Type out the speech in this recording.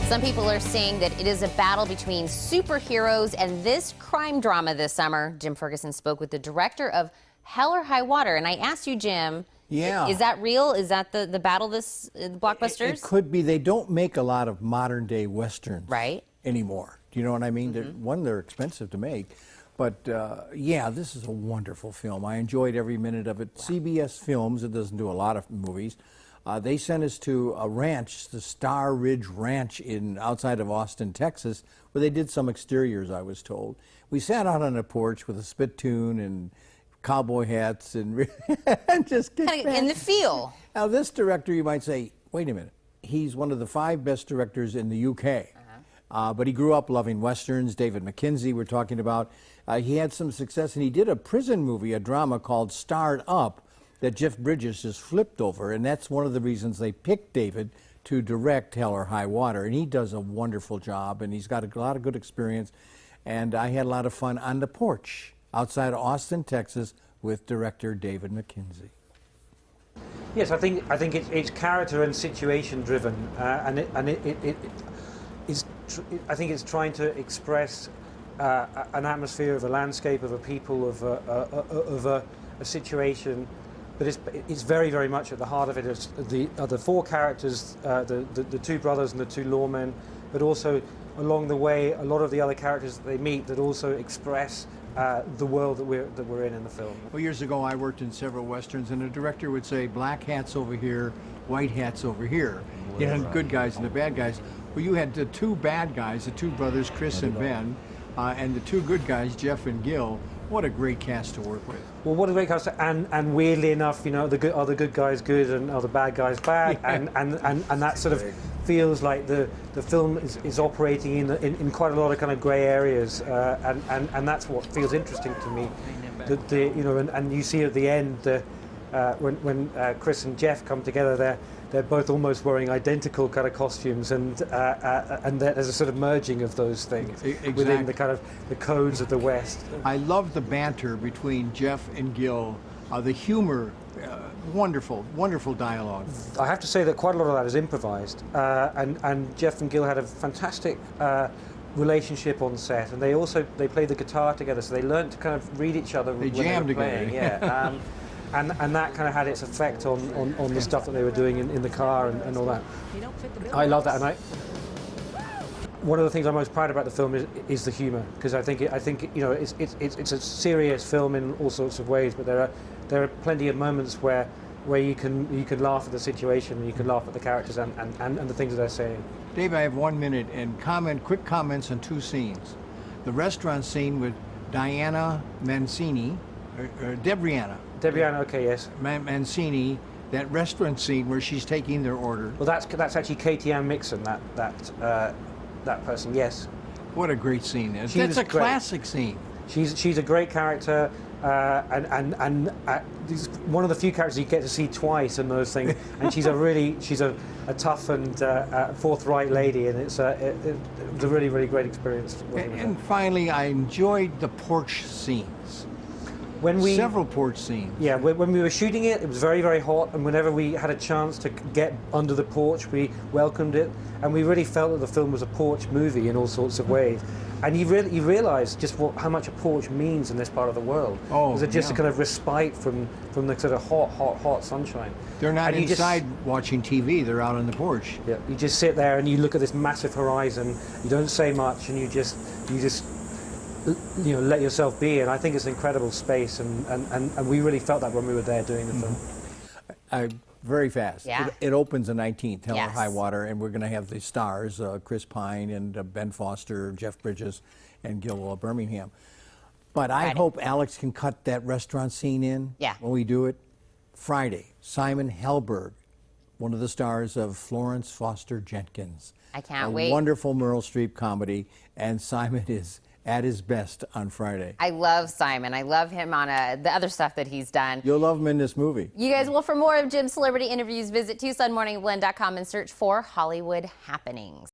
Some people are saying that it is a battle between superheroes and this crime drama this summer. Jim Ferguson spoke with the director of Hell or High Water, and I asked you, Jim, is that real? Is that the battle this blockbusters? It could be. They don't make a lot of modern day westerns anymore. Do you know what I mean? They're expensive to make. But yeah, this is a wonderful film. I enjoyed every minute of it. Wow. CBS Films, it doesn't do a lot of movies. They sent us to a ranch, the Star Ridge Ranch outside of Austin, Texas, where they did some exteriors, I was told. We sat out on a porch with a spittoon and cowboy hats and, and just kicked back. In the feel. Now, this director, you might say, wait a minute, he's one of the 5 best directors in the UK. But he grew up loving westerns. David McKenzie, we're talking about. He had some success, and he did a prison movie, a drama called Starred Up, that Jeff Bridges just flipped over, and that's one of the reasons they picked David to direct Hell or High Water, and he does a wonderful job, and he's got a lot of good experience, and I had a lot of fun on the porch outside of Austin, Texas, with director David McKenzie. Yes, I think it's character and situation driven, and I think it's trying to express an atmosphere of a landscape, of a people, of a situation. But it's very, very much at the heart of it is the 4 characters, the 2 brothers and the 2 lawmen, but also along the way a lot of the other characters that they meet that also express the world that we're in the film. Well, years ago I worked in several westerns, and the director would say black hats over here, white hats over here. You had good guys and the bad guys. Well, you had the 2 bad guys, the 2 brothers, Chris and Ben, and the 2 good guys, Jeff and Gil. What a great cast to work with. Well, what a great cast, and weirdly enough, you know, are the good guys good and are the bad guys bad, and that sort of feels like the film is operating in quite a lot of kind of grey areas, and that's what feels interesting to me. You know, and you see at the end when Chris and Jeff come together, they're both almost wearing identical kind of costumes, and there's a sort of merging of those things within the kind of the codes of the West. I love the banter between Jeff and Gil, the humor, wonderful, wonderful dialogue. I have to say that quite a lot of that is improvised, and Jeff and Gil had a fantastic relationship on set, and they played the guitar together, so they learned to kind of read each other. They jammed together. Yeah. And that kind of had its effect on the stuff that they were doing in the car and all that. I love that, and one of the things I'm most proud about the film is the humour, because I think you know it's a serious film in all sorts of ways, but there are plenty of moments where you can laugh at the situation, and you can laugh at the characters and the things that they're saying. Dave, I have 1 minute, and quick comments on 2 scenes. The restaurant scene with Diana Mancini, or Debriana, okay, yes. Mancini, that restaurant scene where she's taking their order. Well, that's actually Katie Ann Mixon, that person, yes. What a great scene! That's a classic scene. She's a great character, and one of the few characters you get to see twice in those things. And she's a tough and forthright lady, and it was a really, really great experience. And finally, I enjoyed the porch scenes. Several porch scenes. Yeah, when we were shooting it, it was very, very hot, and whenever we had a chance to get under the porch, we welcomed it, and we really felt that the film was a porch movie in all sorts of ways. And you realise just how much a porch means in this part of the world. Oh, it's just a kind of respite from the sort of hot sunshine. They're not inside watching TV, they're out on the porch. Yeah, you just sit there and you look at this massive horizon, you don't say much, and you just let yourself be, and I think it's an incredible space, and we really felt that when we were there doing the film. Very fast. Yeah. It opens the 19th, Hell or High Water, and we're going to have the stars, Chris Pine and Ben Foster, Jeff Bridges, and Gil Birmingham. But I hope Alex can cut that restaurant scene in when we do it. Friday, Simon Helberg, one of the stars of Florence Foster Jenkins. I can't wait. A wonderful Meryl Streep comedy, and Simon is at his best on Friday. I love Simon. I love him on the other stuff that he's done. You'll love him in this movie. You guys, well, for more of Jim's celebrity interviews, visit TucsonMorningBlend.com and search for Hollywood Happenings.